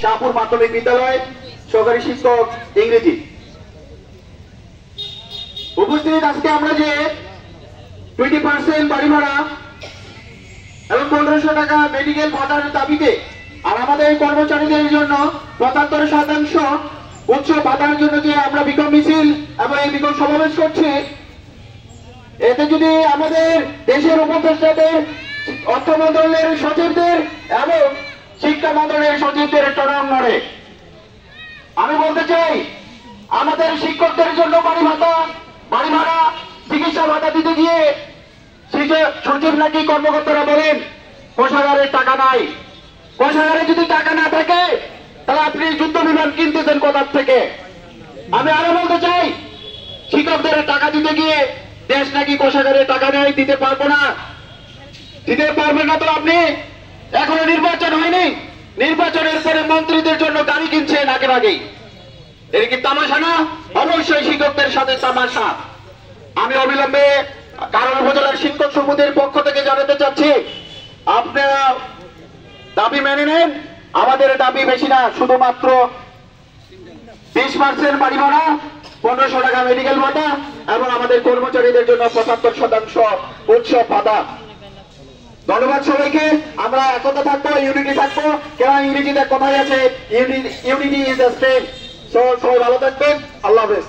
শাহপুর মাধ্যমিক বিদ্যালয়, সহকারী শিক্ষক ইংরেজি। উপস্থিত আজকে আমরা যে 20% বাড়ি ভাড়া এবং 1500 টাকা মেডিকেল ভাতার দাবিতে আর আমাদের কর্মচারীদের জন্য 75% উচ্চ ভাতার জন্য যে আমরা বিক্ষোভ মিছিল এবং এই বিক্ষোভ সমাবেশ করছি, এতে যদি আমাদের দেশের উপদেষ্টাদের, অর্থ মন্ত্রণালয়ের সচিবদের এবং শিক্ষা মন্ত্রণালয়ের সচিবদের টনক নড়ে। আমি বলতে চাই, আমাদের শিক্ষকদের জন্য বাড়ি ভাড়া, চিকিৎসা ভাতা দিতে গিয়ে সচিব নাকি কর্মকর্তারা বলেন কোষাগারের টাকা নাই। কোষাগারে যদি টাকা না থাকে তাহলে আপনি যুদ্ধ বিমান কিনতেছেন কোথার থেকে? আমি আরো বলতে চাই, শিক্ষকদের টাকা দিতে গিয়ে দেশ নাকি কোষাগারে টাকা নেই, দিতে পারবো না। দিতে পারবেন না তো আপনি? এখনো নির্বাচন হয়নি, নির্বাচনের পরে মন্ত্রীদের জন্য গাড়ি কিনছেন আগেই। এর কি তামাশা না? অবশ্যই শিক্ষকদের সাথে তামাশা। আমি অবিলম্বে কারণ উপজেলার শিক্ষক সমিতির পক্ষ থেকে জানাতে চাচ্ছি, আপনারা দাবি মেনে নেন। আমাদের দাবি বেশি না, শুধুমাত্র 20% বাড়ি ভাড়া, 1500 টাকা মেডিকেল ভাতা এবং আমাদের কর্মচারীদের জন্য 75% উৎসব ভাতা। ধন্যবাদ সবাইকে। আমরা একতা থাকবো, ইউনিটি থাকবো। কেন ইংরেজিতে কথাই আছে, ইউনিটি ইজ দ্য স্ট্রেংথ। সবাই ভালো থাকবেন। আল্লাহ হাফেজ।